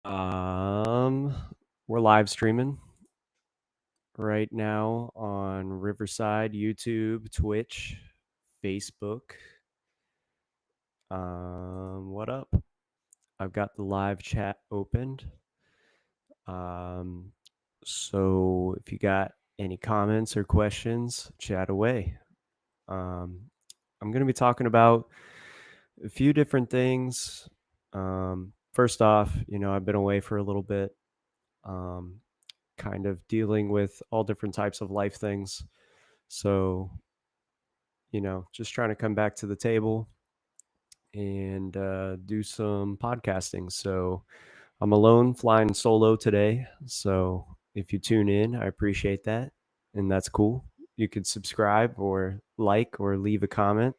Um, we're live streaming right now on Riverside, YouTube, Twitch, Facebook. What up? I've got the live chat opened. Um, so if you got any comments or questions, chat away. I'm going to be talking about a few different things. First off, I've been away for a little bit. Kind of dealing with all different types of life things. So, just trying to come back to the table and do some podcasting. So, I'm alone flying solo today. So, if you tune in, I appreciate that. And that's cool. You could subscribe or like or leave a comment.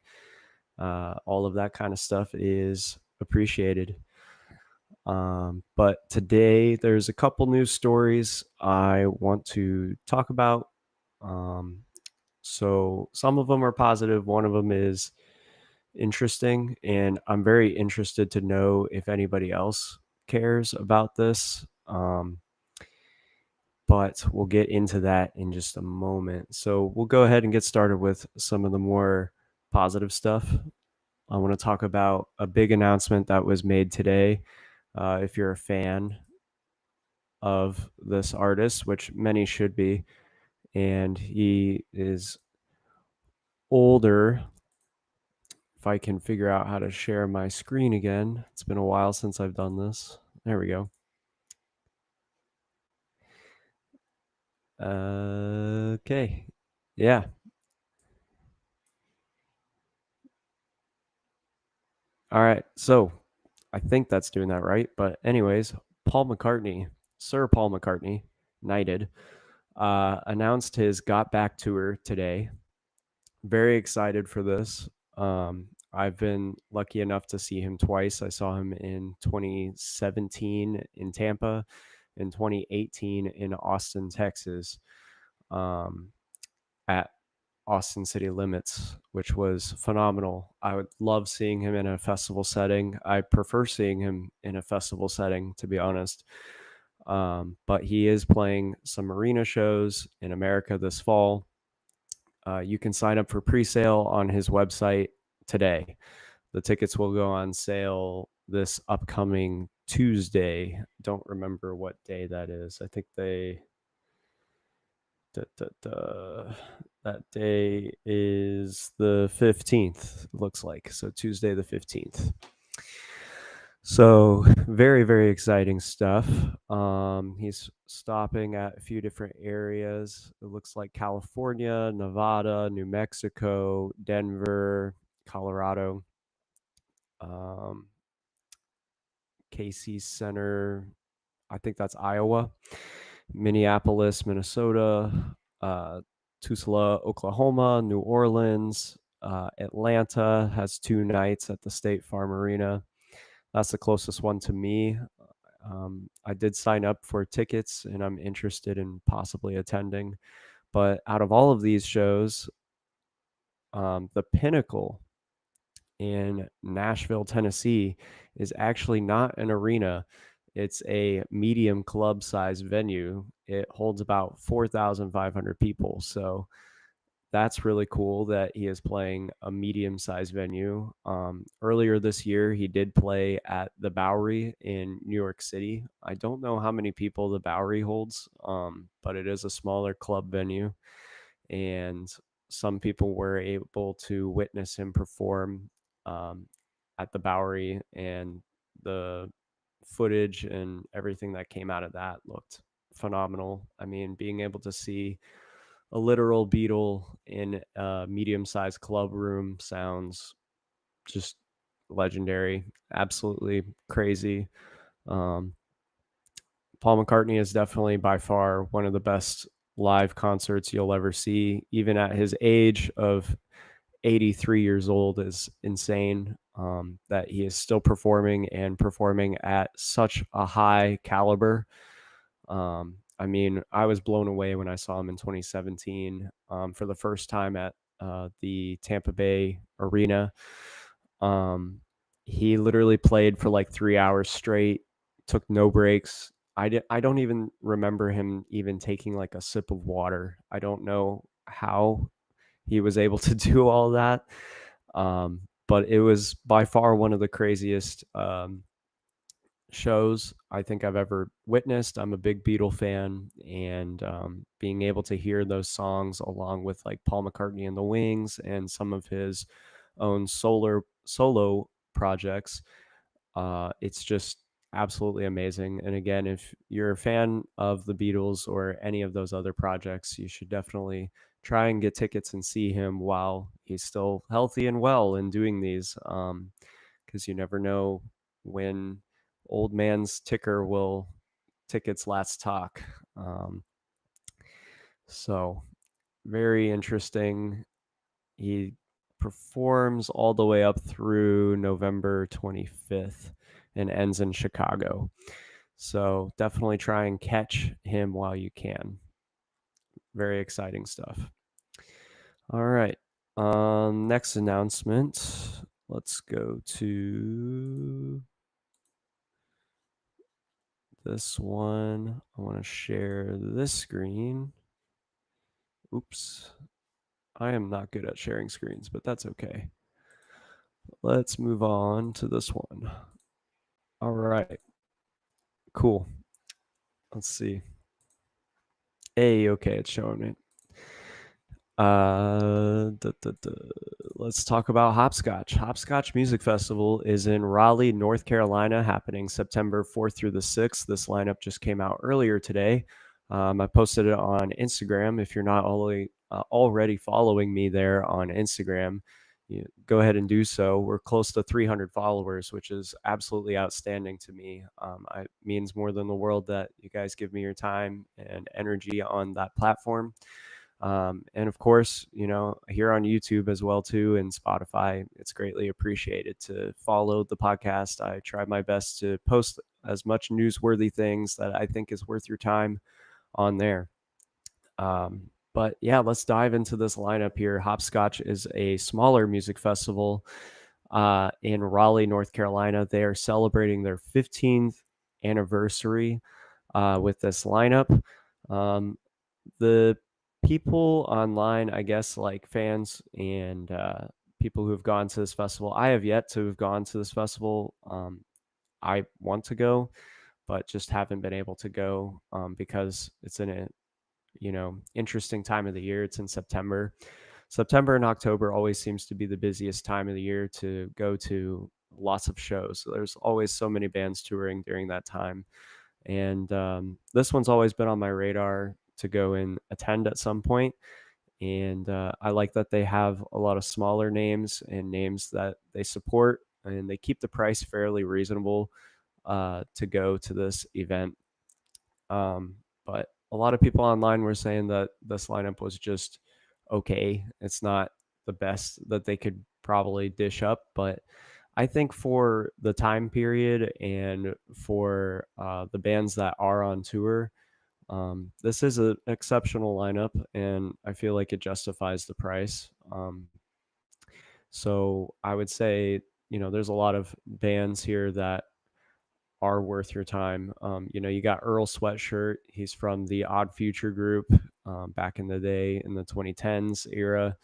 All of that kind of stuff is appreciated. But today there's a couple news stories I want to talk about. So some of them are positive, one of them is interesting, and I'm very interested to know if anybody else cares about this. But we'll get into that in just a moment. So we'll go ahead and get started with some of the more positive stuff. I want to talk about a big announcement that was made today. If you're a fan of this artist, which many should be, and he is older. If I can figure out how to share my screen again. It's been a while since I've done this. There we go. Okay. Yeah. All right. So I think that's doing that right. But anyways, Paul McCartney, Sir Paul McCartney, knighted, announced his Got Back tour today. Very excited for this. I've been lucky enough to see him twice. I saw him in 2017 in Tampa, in 2018 in Austin, Texas, at Austin City Limits, which was phenomenal. I would love seeing him in a festival setting. I prefer seeing him in a festival setting, to be honest. But he is playing some arena shows in America this fall. You can sign up for pre-sale on his website today. The tickets will go on sale this upcoming Tuesday. Don't remember what day that is. I think that day is the 15th, looks like. So Tuesday the 15th. So very, very exciting stuff. He's stopping at a few different areas. It looks like California, Nevada, New Mexico, Denver, Colorado, Casey Center. I think that's Iowa, Minneapolis, Minnesota, Tulsa, Oklahoma, New Orleans, Atlanta has 2 nights at the State Farm Arena. That's the closest one to me. I did sign up for tickets and I'm interested in possibly attending. But out of all of these shows, the pinnacle in Nashville, Tennessee is actually not an arena. It's a medium club size venue. It holds about 4,500 people. So that's really cool that he is playing a medium-sized venue. Earlier this year, he did play at the Bowery in New York City. I don't know how many people the Bowery holds, but it is a smaller club venue, and some people were able to witness him perform at the Bowery, and the footage and everything that came out of that looked phenomenal. I mean, being able to see a literal Beatle in a medium-sized club room sounds just legendary, absolutely crazy. Paul McCartney is definitely by far one of the best live concerts you'll ever see. Even at his age of 83 years old is insane. That he is still performing and performing at such a high caliber. I mean, I was blown away when I saw him in 2017 for the first time at the Tampa Bay Arena. He literally played for like 3 hours straight, took no breaks. I don't even remember him even taking like a sip of water. I don't know how he was able to do all that. But it was by far one of the craziest shows I think I've ever witnessed. I'm a big Beatle fan, and being able to hear those songs along with like Paul McCartney and the Wings and some of his own solo projects, it's just absolutely amazing. And again, if you're a fan of the Beatles or any of those other projects, you should definitely try and get tickets and see him while he's still healthy and well and doing these, because you never know when old man's ticker will tick its last talk. Um, so very interesting. He performs all the way up through November 25th and ends in Chicago. So definitely try and catch him while you can. Very exciting stuff. All right. Next announcement. Let's go to this one. I want to share this screen. Oops. I am not good at sharing screens, but that's okay. Let's move on to this one. All right. Cool. Let's see. Hey, okay, it's showing me. Let's talk about Hopscotch. Hopscotch Music Festival is in Raleigh, North Carolina, happening September 4th through the 6th. This lineup just came out earlier today. I posted it on Instagram. If you're not already following me there on Instagram, go ahead and do so. We're close to 300 followers, which is absolutely outstanding to me. It means more than the world that you guys give me your time and energy on that platform. And of course, here on YouTube as well too, and Spotify, it's greatly appreciated to follow the podcast. I try my best to post as much newsworthy things that I think is worth your time on there. But yeah, let's dive into this lineup here. Hopscotch is a smaller music festival in Raleigh, North Carolina. They are celebrating their 15th anniversary with this lineup. The people online, I guess, like fans and people who have gone to this festival. I have yet to have gone to this festival. I want to go, but just haven't been able to go because it's in a interesting time of the year. It's in September. September and October always seems to be the busiest time of the year to go to lots of shows. So there's always so many bands touring during that time. And this one's always been on my radar to go and attend at some point. And I like that they have a lot of smaller names and names that they support, and they keep the price fairly reasonable to go to this event. But a lot of people online were saying that this lineup was just okay. It's not the best that they could probably dish up, but I think for the time period and for the bands that are on tour, this is an exceptional lineup, and I feel like it justifies the price. So I would say, there's a lot of bands here that are worth your time. You got Earl Sweatshirt. He's from the Odd Future group back in the day in the 2010s era.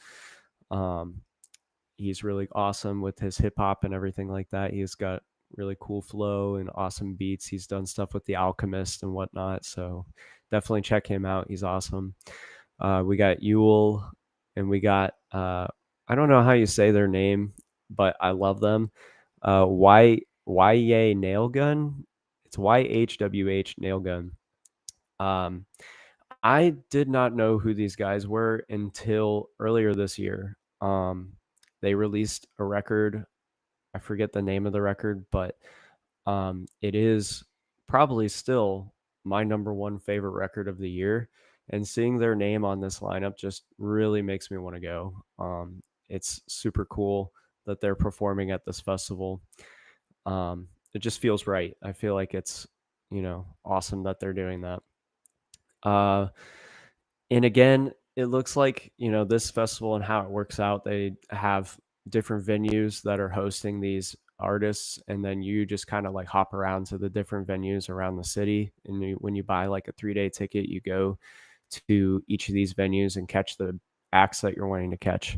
He's really awesome with his hip hop and everything like that. He's got really cool flow and awesome beats. He's done stuff with The Alchemist and whatnot. So definitely check him out. He's awesome. We got Yule, and we got, I don't know how you say their name, but I love them. YA Nail Gun. It's YHWH Nail Gun. I did not know who these guys were until earlier this year. They released a record. I forget the name of the record, but it is probably still my number one favorite record of the year. And seeing their name on this lineup just really makes me want to go. It's super cool that they're performing at this festival. It just feels right. I feel like it's, awesome that they're doing that. Uh, and again, it looks like, this festival and how it works out, they have different venues that are hosting these artists, and then you just kind of like hop around to the different venues around the city. And when you buy like a 3-day ticket, you go to each of these venues and catch the acts that you're wanting to catch.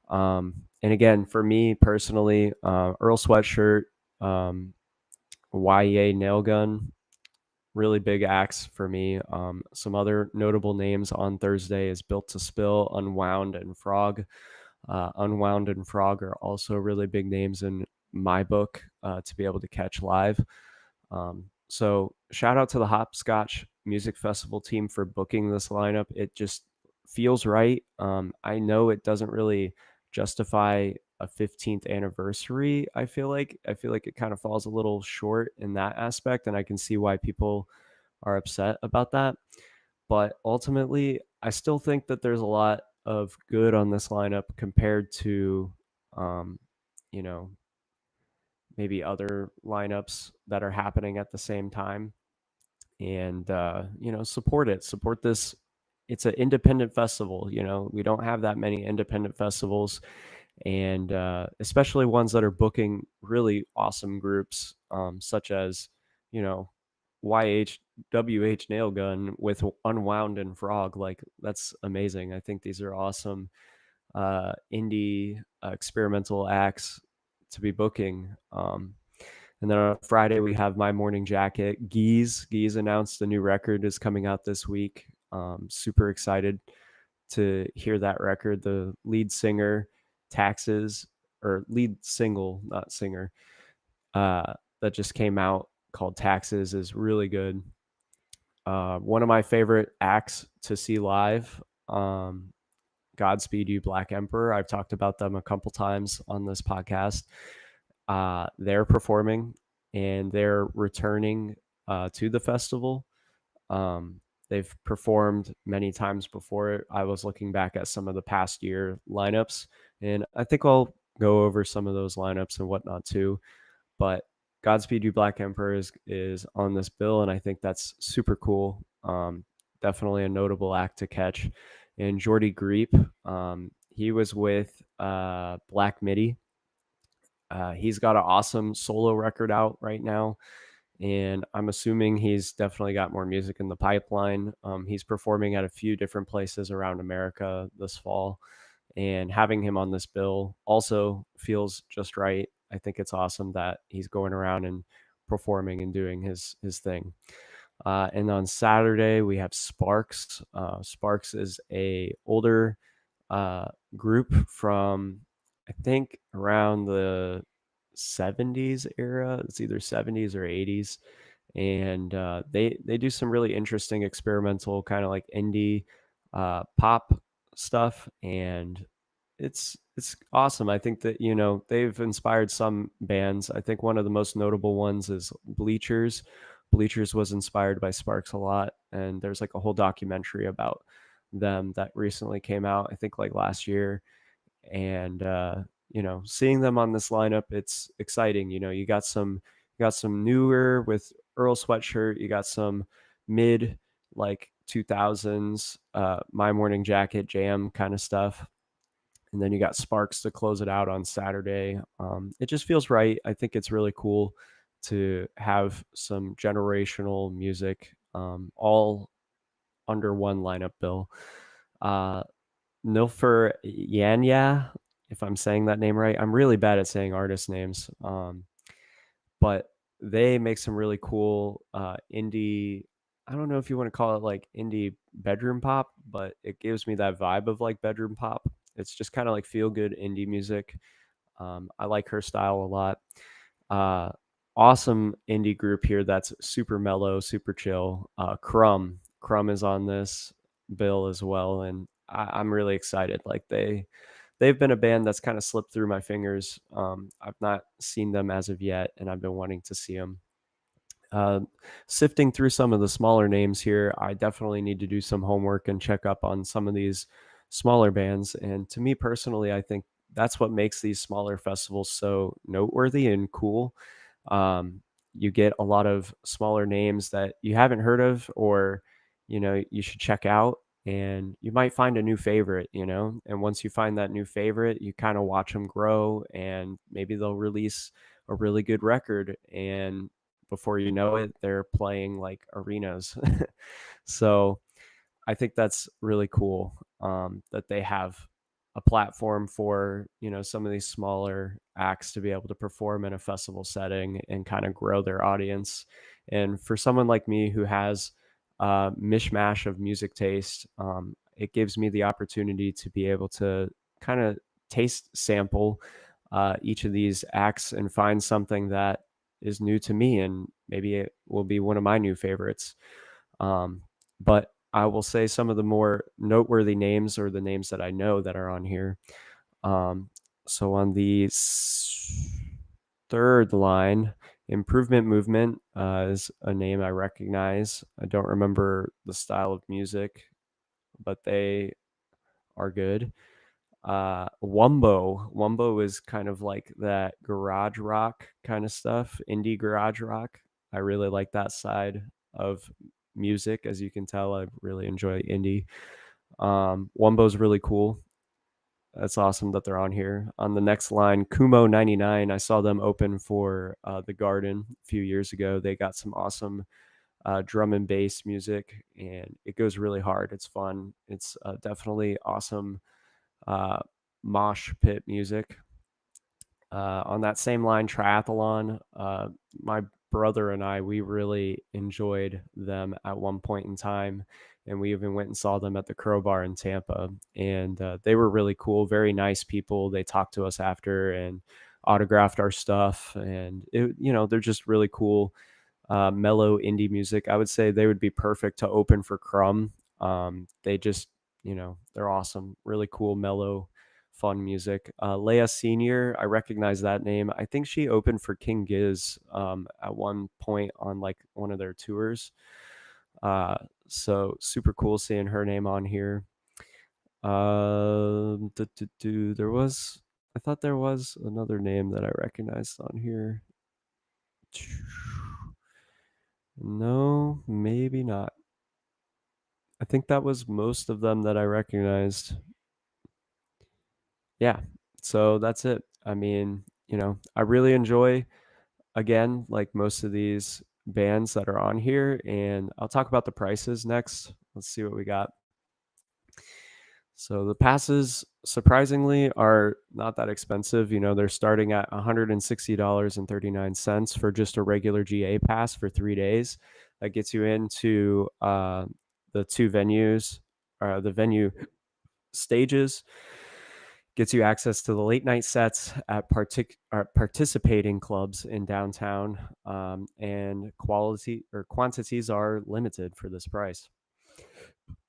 And again, for me personally, Earl Sweatshirt, um, YEA Nail Gun, really big acts for me. Some other notable names on Thursday is Built to Spill, Unwound, and Frog. Unwound and Frog are also really big names in my book to be able to catch live. So shout out to the Hopscotch Music Festival team for booking this lineup. It just feels right. I know it doesn't really justify a 15th anniversary. I feel like it kind of falls a little short in that aspect, and I can see why people are upset about that. But ultimately, I still think that there's a lot of good on this lineup compared to, um, you know, maybe other lineups that are happening at the same time. And support it, support this. It's an independent festival. We don't have that many independent festivals, and especially ones that are booking really awesome groups, such as you know YHWH Nail Gun with Unwound and Frog. Like, that's amazing. I think these are awesome indie experimental acts to be booking. And then on Friday, we have My Morning Jacket. Geese announced a new record is coming out this week. Super excited to hear that record. The lead singer, Taxes, or lead single, not singer, that just came out called Taxes is really good. One of my favorite acts to see live, Godspeed You Black Emperor. I've talked about them a couple times on this podcast. They're performing and they're returning to the festival. They've performed many times before. I was looking back at some of the past year lineups, and I think I'll go over some of those lineups and whatnot too. But Godspeed You Black Emperor is on this bill, and I think that's super cool. Definitely a notable act to catch. And Jordy Greep, he was with Black Midi. He's got an awesome solo record out right now, and I'm assuming he's definitely got more music in the pipeline. He's performing at a few different places around America this fall, and having him on this bill also feels just right. I think it's awesome that he's going around and performing and doing his thing. And on Saturday we have Sparks. Sparks is a older uh, group from, I think, around the 70s era. It's either 70s or 80s, and they do some really interesting experimental kind of like indie pop stuff, and it's awesome. I think that they've inspired some bands. I think one of the most notable ones is Bleachers. Bleachers was inspired by Sparks a lot, and there's like a whole documentary about them that recently came out, I think like last year. And seeing them on this lineup, it's exciting. You got some newer with Earl Sweatshirt, you got some mid, like 2000s My Morning Jacket jam kind of stuff, and then you got Sparks to close it out on Saturday. It just feels right. I think it's really cool to have some generational music all under one lineup bill. Uh, Nilfer Yanya, if I'm saying that name right. I'm really bad at saying artist names, but they make some really cool indie. I don't know if you want to call it like indie bedroom pop, but it gives me that vibe of like bedroom pop. It's just kind of like feel good indie music. I like her style a lot. Uh, awesome indie group here that's super mellow, super chill. Crumb is on this bill as well, and I'm really excited. Like they've been a band that's kind of slipped through my fingers. I've not seen them as of yet, and I've been wanting to see them. Uh, Sifting through some of the smaller names here, I definitely need to do some homework and check up on some of these smaller bands. And to me personally, I think that's what makes these smaller festivals so noteworthy and cool. Um, you get a lot of smaller names that you haven't heard of, or you should check out, and you might find a new favorite. And once you find that new favorite, you kind of watch them grow, and maybe they'll release a really good record, and before you know it, they're playing like arenas. So I think that's really cool, that they have a platform for, some of these smaller acts to be able to perform in a festival setting and kind of grow their audience. And for someone like me who has a mishmash of music taste, it gives me the opportunity to be able to kind of taste sample each of these acts and find something that is new to me, and maybe it will be one of my new favorites. But I will say some of the more noteworthy names, or the names that I know that are on here. Um, so on the third line, Improvement Movement is a name I recognize. I don't remember the style of music, but they are good. Wumbo is kind of like that garage rock kind of stuff, indie garage rock. I really like that side of music. As you can tell, I really enjoy indie. Wumbo's really cool. That's awesome that they're on here. On the next line, Kumo 99, I saw them open for the Garden a few years ago. They got some awesome drum and bass music, and it goes really hard. It's fun. It's definitely awesome uh, mosh pit music. On that same line, Triathlon, my brother and I, we really enjoyed them at one point in time. And we even went and saw them at the Crowbar in Tampa. And they were really cool, very nice people. They talked to us after and autographed our stuff. And, they're just really cool, mellow indie music. I would say they would be perfect to open for Crumb. They just, they're awesome, really cool, mellow, fun music. Leia Senior, I recognize that name. I think she opened for King Giz at one point on like one of their tours. So super cool seeing her name on here. There was, I thought there was another name that I recognized on here. No, maybe not. I think that was most of them that I recognized. Yeah. So that's it. I mean, I really enjoy, again, like most of these bands that are on here, and I'll talk about the prices next. Let's see what we got. So the passes, surprisingly, are not that expensive. They're starting at $160.39 for just a regular GA pass for 3 days. That gets you into the two venues, the venue stages, gets you access to the late night sets at participating clubs in downtown, and quantities are limited for this price.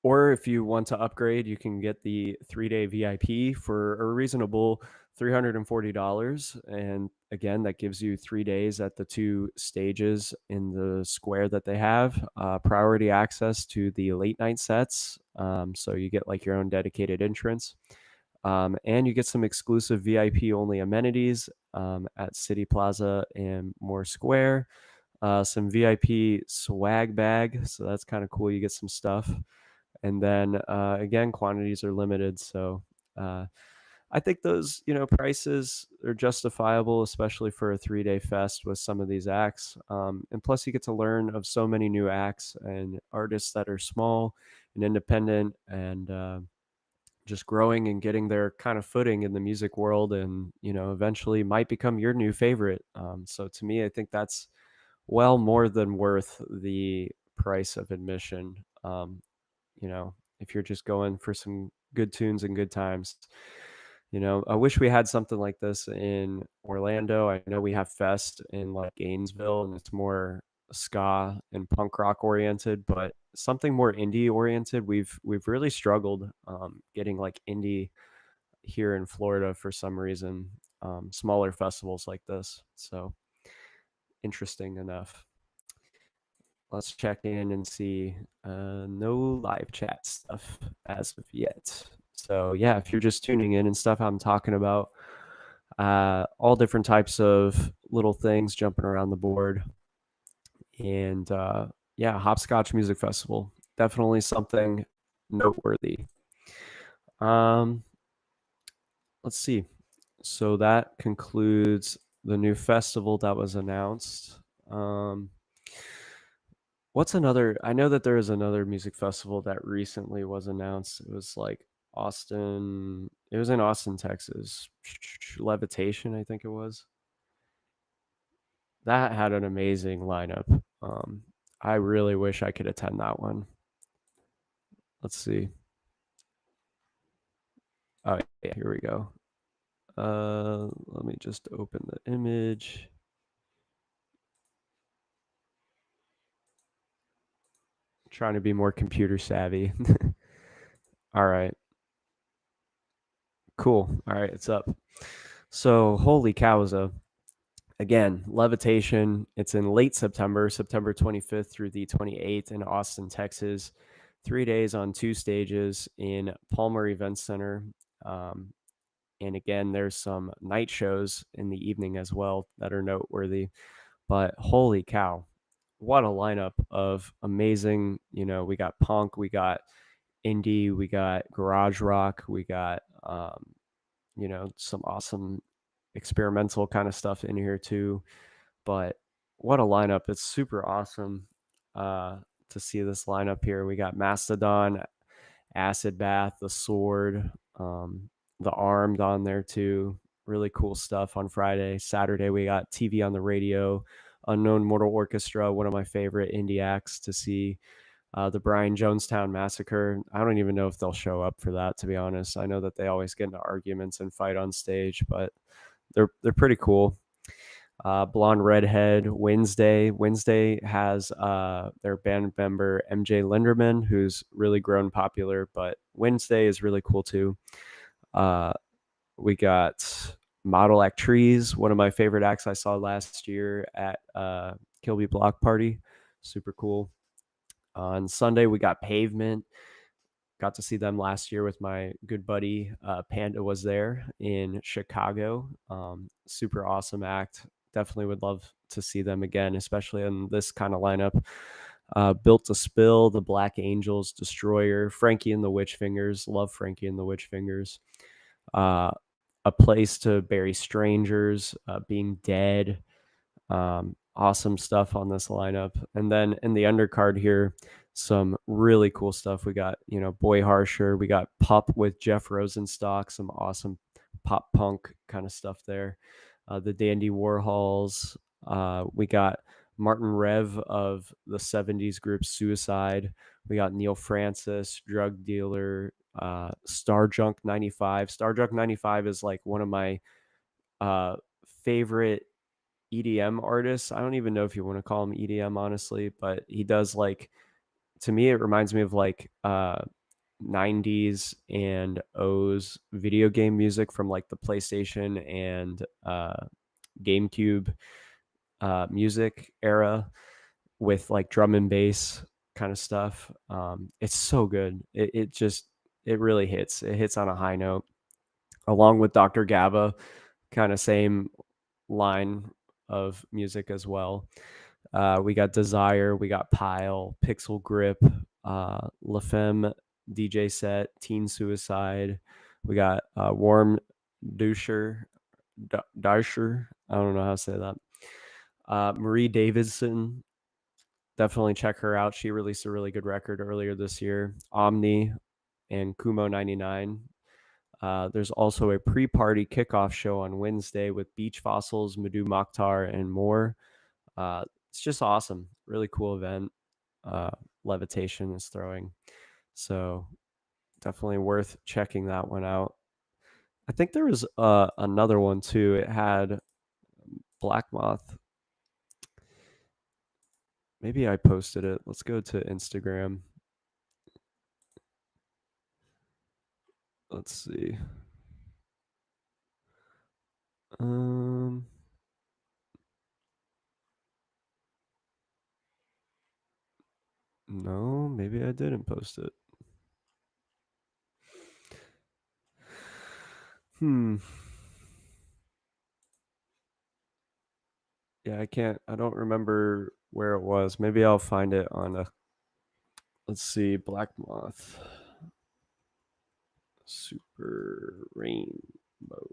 Or if you want to upgrade, you can get the 3-day VIP for a reasonable $340. And again, that gives you 3 days at the two stages in the square that they have, priority access to the late night sets. So you get like your own dedicated entrance. And you get some exclusive VIP only amenities at City Plaza and Moore Square. Some VIP swag bag. So that's kind of cool. You get some stuff. And then again, quantities are limited. So I think those, prices are justifiable, especially for a 3-day fest with some of these acts. And plus, you get to learn of so many new acts and artists that are small and independent, and just growing and getting their kind of footing in the music world, and eventually might become your new favorite. So to me, I think that's well more than worth the price of admission. If you're just going for some good tunes and good times. I wish we had something like this in Orlando. I know we have Fest in like Gainesville, and it's more ska and punk rock oriented, but something more indie oriented. We've really struggled getting like indie here in Florida for some reason. Smaller festivals like this. So interesting enough. Let's check in and see. No live chat stuff as of yet. So yeah, if you're just tuning in and stuff, I'm talking about all different types of little things jumping around the board. And yeah, Hopscotch Music Festival, definitely something noteworthy. Let's see. So that concludes the new festival that was announced. Um, what's another? I know that there is another music festival that recently was announced. It was like Austin. It was in Austin, Texas. Levitation, I think it was. That had an amazing lineup. I really wish I could attend that one. Let's see. Oh yeah, here we go. Let me just open the image. Trying to be more computer savvy. All right. Cool. All right, it's up. So, holy cowza. Again, Levitation. It's in late September, September 25th through the 28th in Austin, Texas. 3 days on two stages in Palmer Event Center. Um, and again, there's some night shows in the evening as well that are noteworthy. But holy cow, what a lineup of amazing, we got punk, we got indie, we got garage rock, we got some awesome experimental kind of stuff in here too. But what a lineup. It's super awesome uh to see this lineup here. We got Mastodon, Acid Bath, The Sword, The Armed on there too. Really cool stuff on Friday. Saturday we got TV on the Radio, Unknown Mortal Orchestra, one of my favorite indie acts to see. The Brian Jonestown Massacre. I don't even know if they'll show up for that, to be honest. I know that they always get into arguments and fight on stage, but they're pretty cool. Blonde Redhead, Wednesday. Wednesday has their band member MJ Linderman, who's really grown popular, but Wednesday is really cool too. Uh, we got Model Act Trees, one of my favorite acts I saw last year at Kilby Block Party. Super cool. On Sunday, we got Pavement. Got to see them last year with my good buddy Panda was there in Chicago. Super awesome act. Definitely would love to see them again, especially in this kind of lineup. Built to Spill, the Black Angels, Destroyer, Frankie and the Witch Fingers. Love Frankie and the Witch Fingers. Uh, a Place to Bury Strangers, Being Dead. Awesome stuff on this lineup. And then in the undercard here, some really cool stuff. We got, Boy Harsher. We got Pup with Jeff Rosenstock, some awesome pop punk kind of stuff there. The Dandy Warhols. We got Martin Rev of the 70s group Suicide. We got Neil Francis, Drug Dealer, Starjunk 95. Starjunk 95 is like one of my favorite EDM artists. I don't even know if you want to call him EDM, honestly, but he does like, to me, it reminds me of like 90s and O's video game music from like the PlayStation and GameCube music era with like drum and bass kind of stuff. It's so good. It really hits. It hits on a high note, along with Dr. Gaba, kind of same line of music as well. We got Desire, we got Pile, Pixel Grip, La Femme DJ Set, Teen Suicide. We got Warm Dusher, Darsher. I don't know how to say that. Marie Davidson. Definitely check her out. She released a really good record earlier this year. Omni and Kumo 99. There's also a pre-party kickoff show on Wednesday with Beach Fossils, Madhu Mokhtar, and more. It's just awesome. Really cool event. Levitation is throwing. So definitely worth checking that one out. I think there was another one too. It had Black Moth. Maybe I posted it. Let's go to Instagram. Let's see. No, maybe I didn't post it. Yeah, I don't remember where it was. Maybe I'll find it on let's see, Black Moth. Super Rainbow.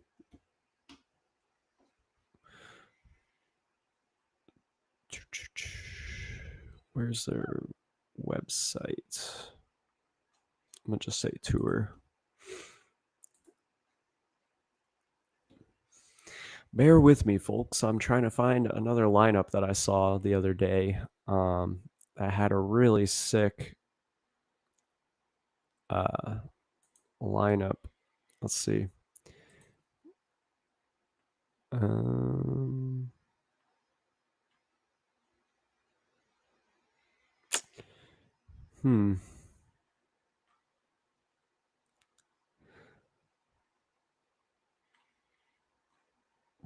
Where's their website? I'm gonna just say tour. Bear with me, folks. I'm trying to find another lineup that I saw the other day. That had a really sick lineup. Let's see. Um, hmm.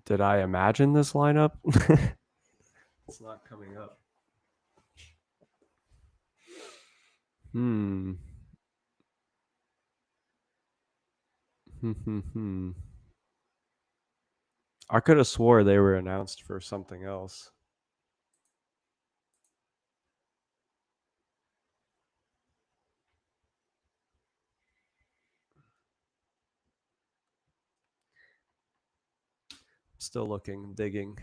Did I imagine this lineup? It's not coming up. Hmm. I could have swore they were announced for something else. Still looking, digging.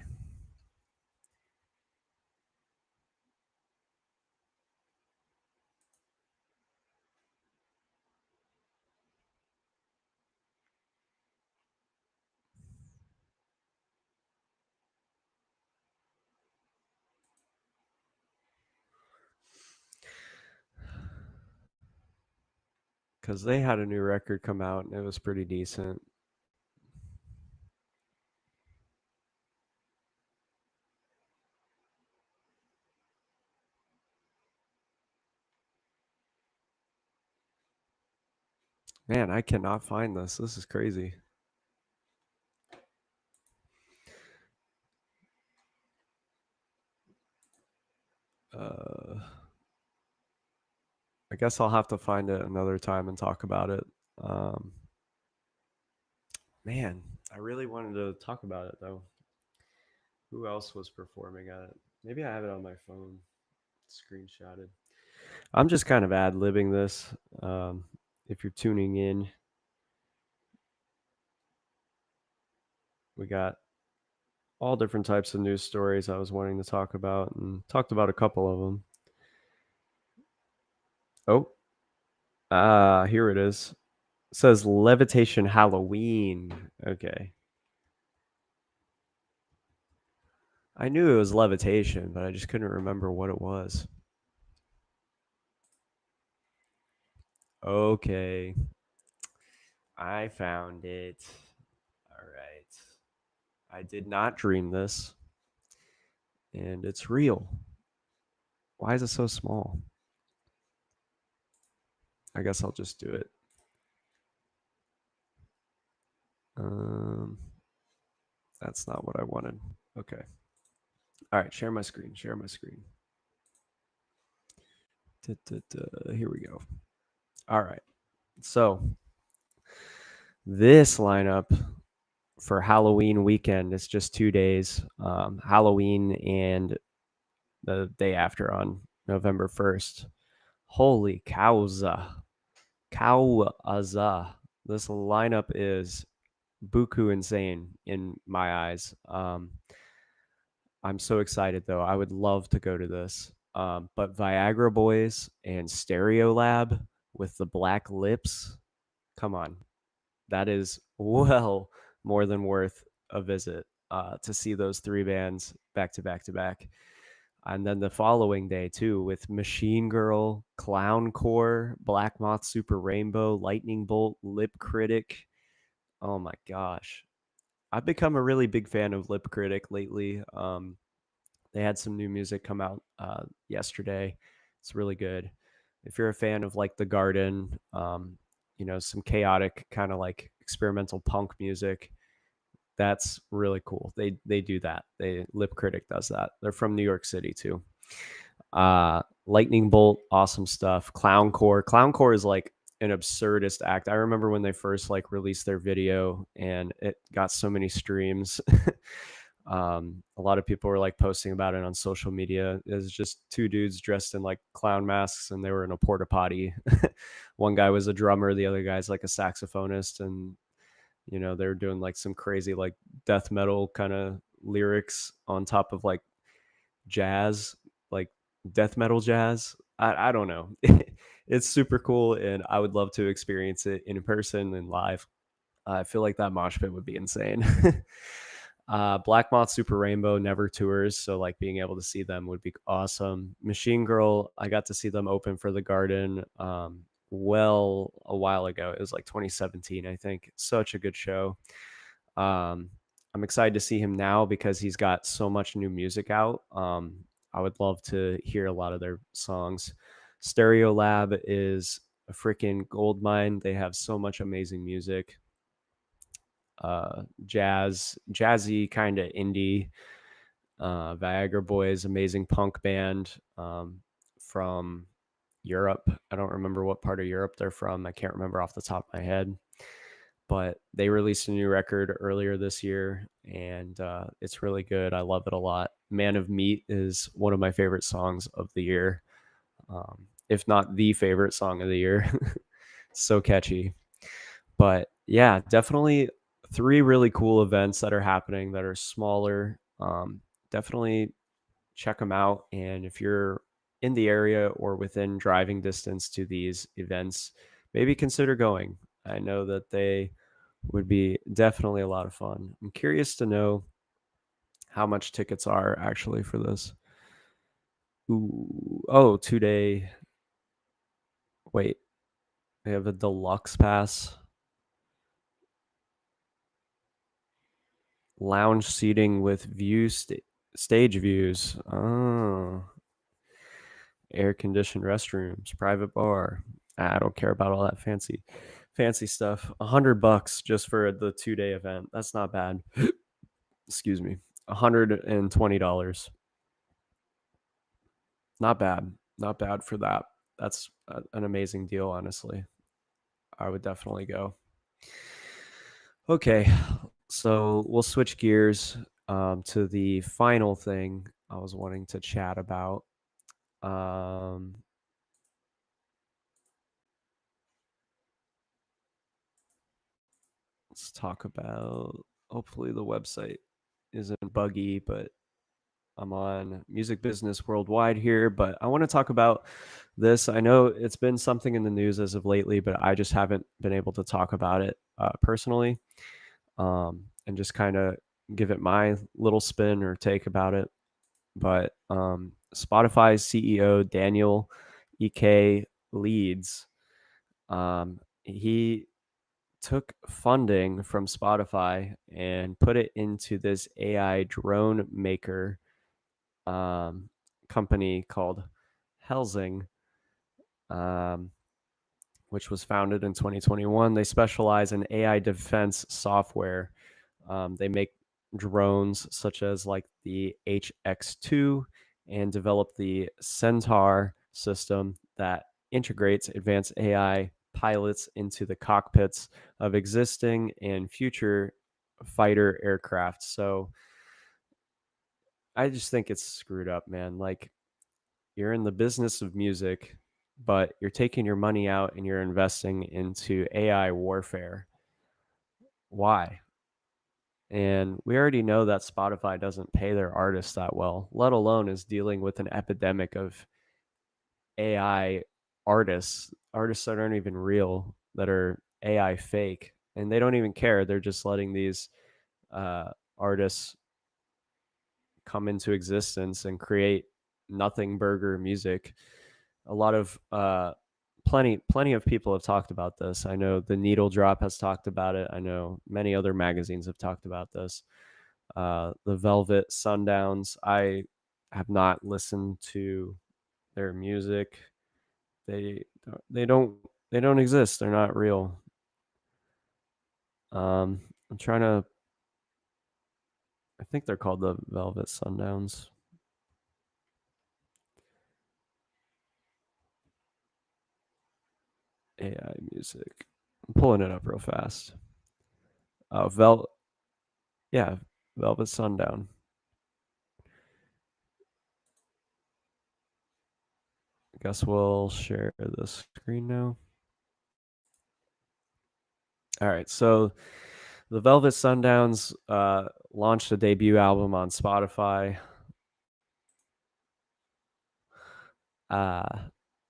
Because they had a new record come out and it was pretty decent. Man, I cannot find this. This is crazy. I guess I'll have to find it another time and talk about it. Um, Man, I really wanted to talk about it though. Who else was performing at it? Maybe I have it on my phone, screenshotted. I'm just kind of ad libbing this. If you're tuning in, we got all different types of news stories I was wanting to talk about and talked about a couple of them. Oh, here it is. It says Levitation Halloween. Okay. I knew it was levitation, but I just couldn't remember what it was. Okay. I found it. All right. I did not dream this, and it's real. Why is it so small? I guess I'll just do it. Um, that's not what I wanted. Okay. All right. Share my screen. Share my screen. Here we go. All right. So this lineup for Halloween weekend is just 2 days. Halloween and the day after on November 1st. Holy cowza. Cowza. This lineup is buku insane in my eyes. I'm so excited though. I would love to go to this. But Viagra Boys and Stereo Lab with the black lips. Come on. That is well more than worth a visit to see those three bands back to back to back. And then the following day too with Machine Girl, Clown Core, Black Moth Super Rainbow, Lightning Bolt, Lip Critic. Oh my gosh. I've become a really big fan of Lip Critic lately. They had some new music come out yesterday. It's really good. If you're a fan of like The Garden, some chaotic kind of like experimental punk music, that's really cool. They do that. Lip Critic does that. They're from New York City too. Lightning Bolt, awesome stuff. Clowncore is like an absurdist act. I remember when they first like released their video and it got so many streams. A lot of people were like posting about it on social media. It was just two dudes dressed in like clown masks and they were in a porta potty. One guy was a drummer, the other guy's like a saxophonist, and they were doing like some crazy like death metal kind of lyrics on top of like jazz, like death metal jazz. I don't know. It's super cool, and I would love to experience it in person and live. I feel like that mosh pit would be insane. Black Moth Super Rainbow never tours, so like being able to see them would be awesome. Machine Girl, I got to see them open for the Garden well a while ago. It was like 2017, I think. Such a good show. Um, I'm excited to see him now because he's got so much new music out. I would love to hear a lot of their songs. Stereo Lab is a freaking gold mine. They have so much amazing music. Jazzy kind of indie. Viagra Boys, amazing punk band from Europe. I don't remember what part of Europe they're from. I can't remember off the top of my head, but they released a new record earlier this year, and it's really good. I love it a lot. Man of Meat is one of my favorite songs of the year, if not the favorite song of the year. So catchy. But yeah, definitely three really cool events that are happening that are smaller. Definitely check them out. And if you're in the area or within driving distance to these events, maybe consider going. I know that they would be definitely a lot of fun. I'm curious to know how much tickets are actually for this. Ooh, oh, 2 day. Wait, they have a deluxe pass. Lounge seating with stage views. Oh, air conditioned restrooms, private bar. I don't care about all that fancy stuff. $100 just for the 2 day event. That's not bad. Excuse me. $120. Not bad. Not bad for that. That's an amazing deal, honestly. I would definitely go. Okay, so we'll switch gears to the final thing I was wanting to chat about. Um, let's talk about. Hopefully, the website isn't buggy, but I'm on Music Business Worldwide here. But I want to talk about this. I know it's been something in the news as of lately, but I just haven't been able to talk about it personally, and just kind of give it my little spin or take about it. But Spotify's CEO Daniel Ek Leeds, he took funding from Spotify and put it into this AI drone maker company called Helsing, um, which was founded in 2021. They specialize in AI defense software. They make drones such as like the HX2 and develop the Centaur system that integrates advanced AI pilots into the cockpits of existing and future fighter aircraft. So I just think it's screwed up, man. Like, you're in the business of music, but you're taking your money out and you're investing into AI warfare. Why? And we already know that Spotify doesn't pay their artists that well, let alone is dealing with an epidemic of AI artists that aren't even real, that are AI fake, and they don't even care. They're just letting these artists come into existence and create nothing burger music. A lot of plenty of people have talked about this. I know the Needle Drop has talked about it. I know many other magazines have talked about this. The Velvet Sundowns, I have not listened to their music. They they don't they don't exist. They're not real. I'm trying to. I think they're called the Velvet Sundowns. AI music. I'm pulling it up real fast. Oh, yeah, Velvet Sundown. I guess we'll share the screen now. All right, so the Velvet Sundowns launched a debut album on Spotify. uh,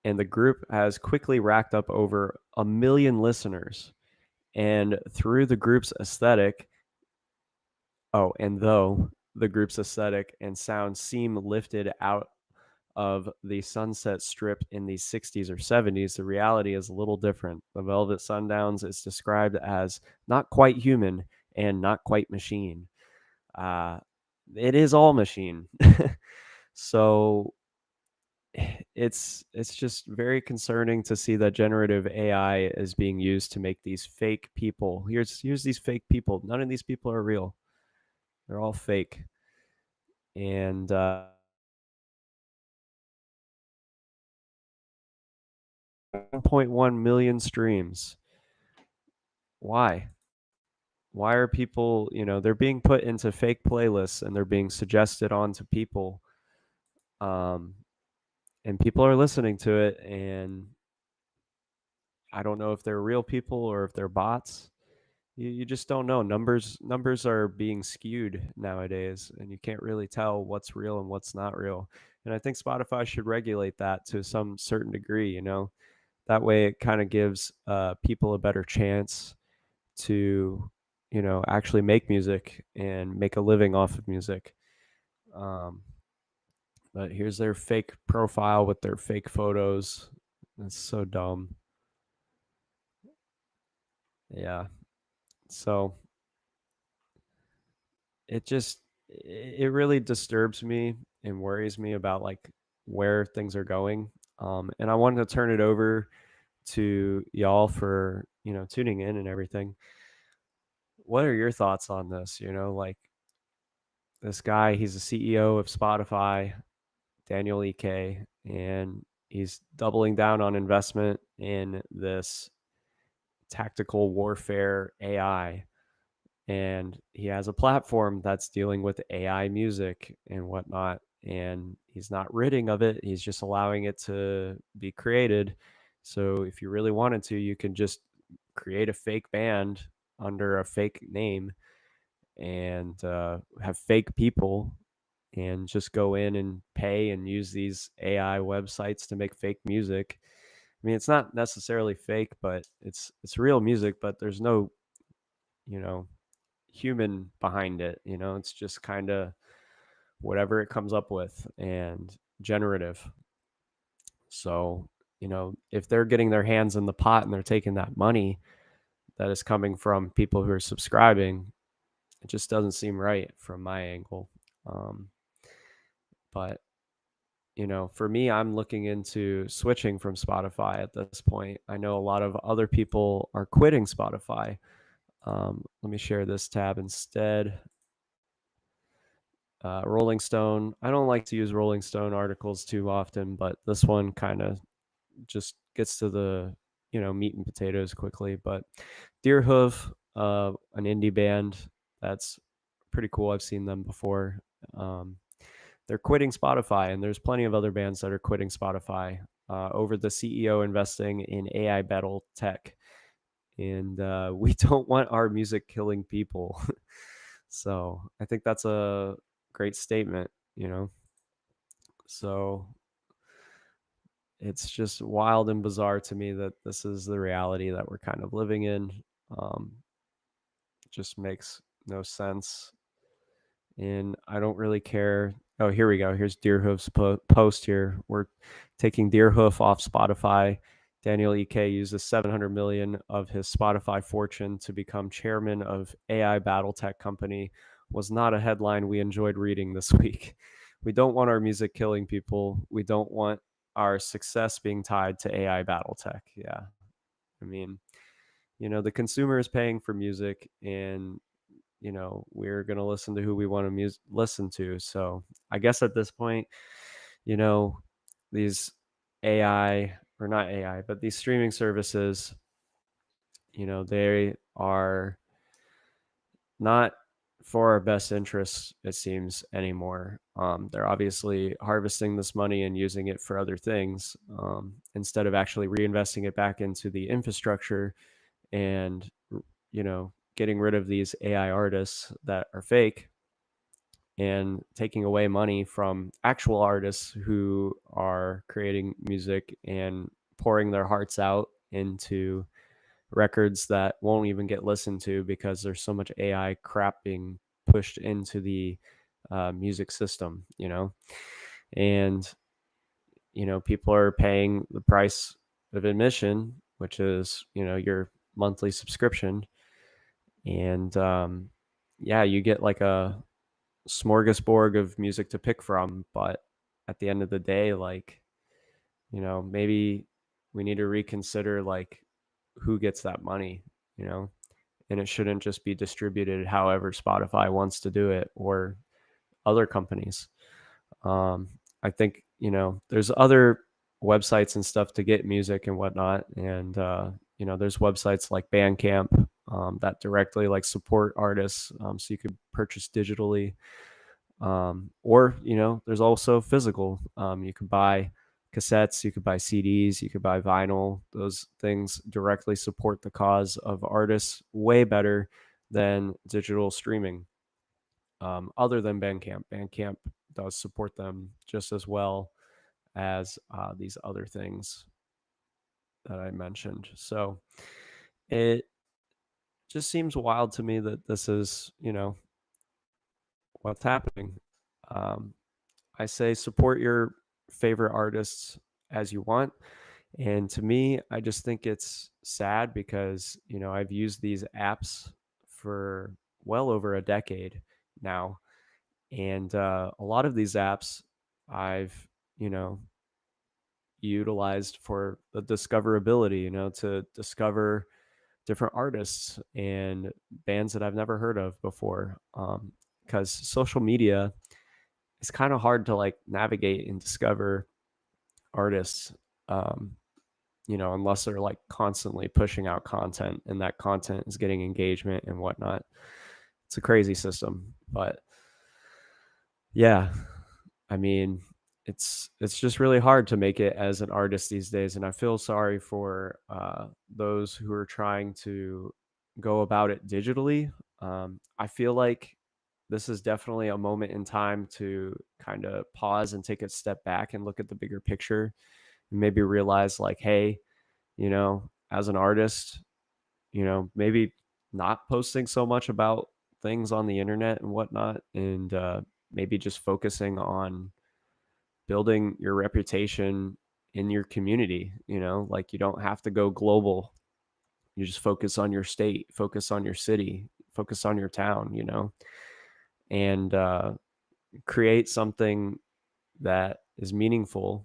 and the group has quickly racked up over 1 million listeners. And through the group's aesthetic, and though the group's aesthetic and sound seem lifted out of the Sunset Strip in the 60s or 70s, the reality is a little different. The Velvet Sundowns is described as not quite human and not quite machine. Uh, it is all machine. So it's just very concerning to see that generative AI is being used to make these fake people. Here's these fake people. None of these people are real. They're all fake. And 1.1 million streams. Why? Why are people, they're being put into fake playlists and they're being suggested onto people. Um, and people are listening to it, and I don't know if they're real people or if they're bots. You just don't know. Numbers are being skewed nowadays, and you can't really tell what's real and what's not real. And I think Spotify should regulate that to some certain degree. That way it kind of gives people a better chance to actually make music and make a living off of music. Um, but here's their fake profile with their fake photos. That's so dumb. Yeah. So it really disturbs me and worries me about like where things are going. And I wanted to turn it over to y'all for tuning in and everything. What are your thoughts on this? Like this guy, he's the CEO of Spotify, Daniel Ek, and he's doubling down on investment in this tactical warfare AI. And he has a platform that's dealing with AI music and whatnot. And he's not ridding of it, he's just allowing it to be created. So if you really wanted to, you can just create a fake band under a fake name and have fake people and just go in and pay and use these AI websites to make fake music. I mean, it's not necessarily fake, but it's real music, but there's no, you know, human behind it. It's just kind of whatever it comes up with and generative. So, if they're getting their hands in the pot and they're taking that money that is coming from people who are subscribing, it just doesn't seem right from my angle. Um, but for me, I'm looking into switching from Spotify at this point. I know a lot of other people are quitting Spotify. Let me share this tab instead. Rolling Stone. I don't like to use Rolling Stone articles too often, but this one kind of just gets to the meat and potatoes quickly. But Deerhoof, an indie band that's pretty cool. I've seen them before. Um, they're quitting Spotify, and there's plenty of other bands that are quitting Spotify over the CEO investing in AI battle tech. And we don't want our music killing people. So I think that's a great statement. So it's just wild and bizarre to me that this is the reality that we're kind of living in. Um, just makes no sense. And I don't really care. Oh, here we go. Here's Deerhoof's post here. We're taking Deerhoof off Spotify. Daniel Ek uses 700 million of his Spotify fortune to become chairman of AI battle tech company. Was not a headline we enjoyed reading this week. We don't want our music killing people. We don't want our success being tied to AI battle tech. Yeah. I mean, the consumer is paying for music, and we're going to listen to who we want to listen to. So I guess at this point, you know these AI, or not AI, but these streaming services, they are not for our best interests, it seems, anymore. They're obviously harvesting this money and using it for other things, instead of actually reinvesting it back into the infrastructure and getting rid of these AI artists that are fake. and taking away money from actual artists who are creating music and pouring their hearts out into records that won't even get listened to because there's so much AI crap being pushed into the music system, and people are paying the price of admission, which is your monthly subscription, and yeah, you get like a smorgasbord of music to pick from, but at the end of the day, like, maybe we need to reconsider like who gets that money, you know, and it shouldn't just be distributed however Spotify wants to do it or other companies. Um, I think, there's other websites and stuff to get music and whatnot. And, there's websites like Bandcamp that directly like support artists. So you could purchase digitally. Or, there's also physical. You could buy cassettes, you could buy CDs, you could buy vinyl. Those things directly support the cause of artists way better than digital streaming. Other than Bandcamp, Bandcamp does support them just as well as these other things that I mentioned. So it just seems wild to me that this is, what's happening. Um, I say support your favorite artists as you want. And to me, I just think it's sad because, I've used these apps for well over a decade now. And a lot of these apps I've, you know, utilized for the discoverability, to discover different artists and bands that I've never heard of before. Because social media is kind of hard to like navigate and discover artists, um, unless they're like constantly pushing out content and that content is getting engagement and whatnot. It's a crazy system, but yeah, I mean, it's just really hard to make it as an artist these days, and I feel sorry for those who are trying to go about it digitally. I feel like this is definitely a moment in time to kind of pause and take a step back and look at the bigger picture and maybe realize like, hey, as an artist, maybe not posting so much about things on the internet and whatnot, and maybe just focusing on building your reputation in your community. Like you don't have to go global. You just focus on your state, focus on your city, focus on your town, and create something that is meaningful,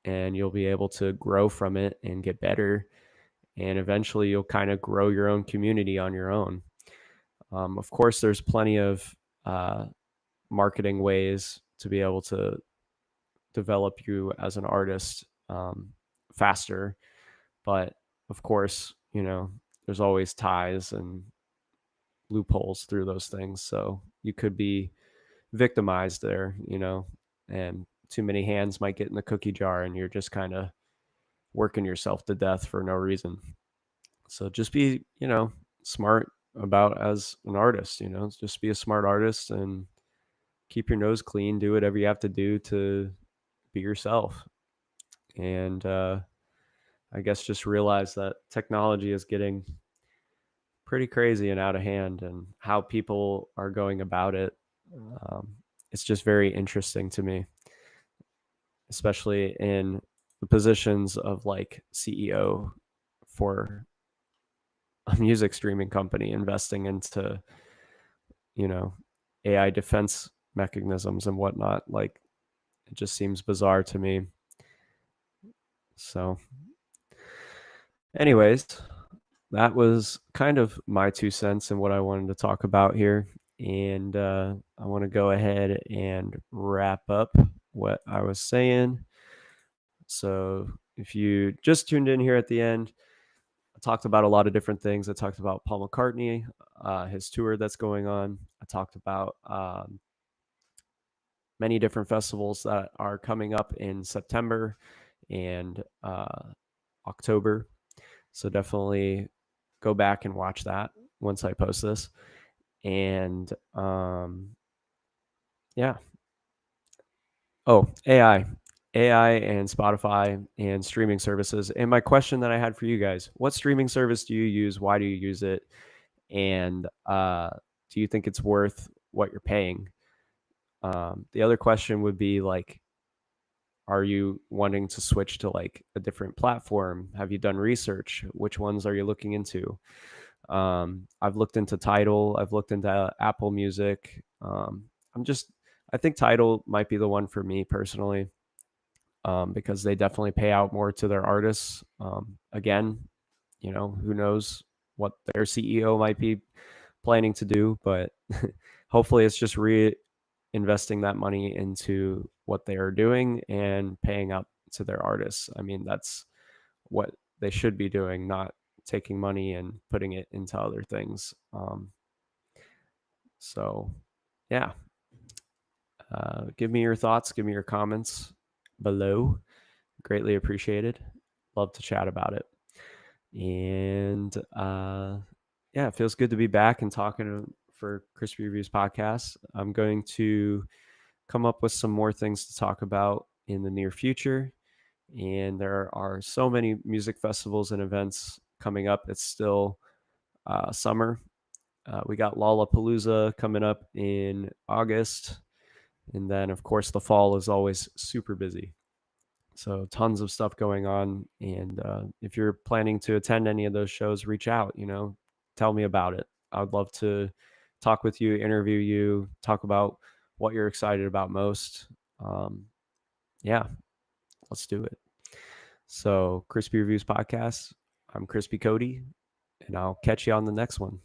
and you'll be able to grow from it and get better. And eventually you'll kind of grow your own community on your own. Of course, there's plenty of marketing ways to be able to develop you as an artist faster. But of course, there's always ties and loopholes through those things. So you could be victimized there, and too many hands might get in the cookie jar and you're just kind of working yourself to death for no reason. So just be, smart about as an artist, just be a smart artist and keep your nose clean, do whatever you have to do to be yourself. And I guess just realize that technology is getting pretty crazy and out of hand, and how people are going about it. Um, it's just very interesting to me, especially in the positions of like CEO for a music streaming company investing into, you know, AI defense mechanisms and whatnot. Like it just seems bizarre to me. So, anyways, that was kind of my 2 cents and what I wanted to talk about here. And I want to go ahead and wrap up what I was saying. So, if you just tuned in here at the end, I talked about a lot of different things. I talked about Paul McCartney, his tour that's going on. I talked about many different festivals that are coming up in September and October. So definitely go back and watch that once I post this. And Yeah. Oh, AI and Spotify and streaming services. And my question that I had for you guys, what streaming service do you use? Why do you use it? And do you think it's worth what you're paying? The other question would be like, are you wanting to switch to like a different platform? Have you done research? Which ones are you looking into? I've looked into Tidal. I've looked into Apple Music. I'm just, I think Tidal might be the one for me personally, because they definitely pay out more to their artists. Again, who knows what their CEO might be planning to do, but hopefully it's just reinvesting that money into what they are doing and paying out to their artists. I mean, that's what they should be doing, not taking money and putting it into other things. So, yeah, give me your thoughts, give me your comments below. Greatly appreciated. Love to chat about it. And yeah, it feels good to be back and talking for Crispy Reviews podcast. I'm going to come up with some more things to talk about in the near future. And there are so many music festivals and events coming up. It's still summer. We got Lollapalooza coming up in August. And then, of course, the fall is always super busy. So tons of stuff going on. And if you're planning to attend any of those shows, reach out, tell me about it. I'd love to talk with you, interview you, talk about what you're excited about most. Yeah, let's do it. So, Crispy Reviews Podcast. I'm Crispy Cody, and I'll catch you on the next one.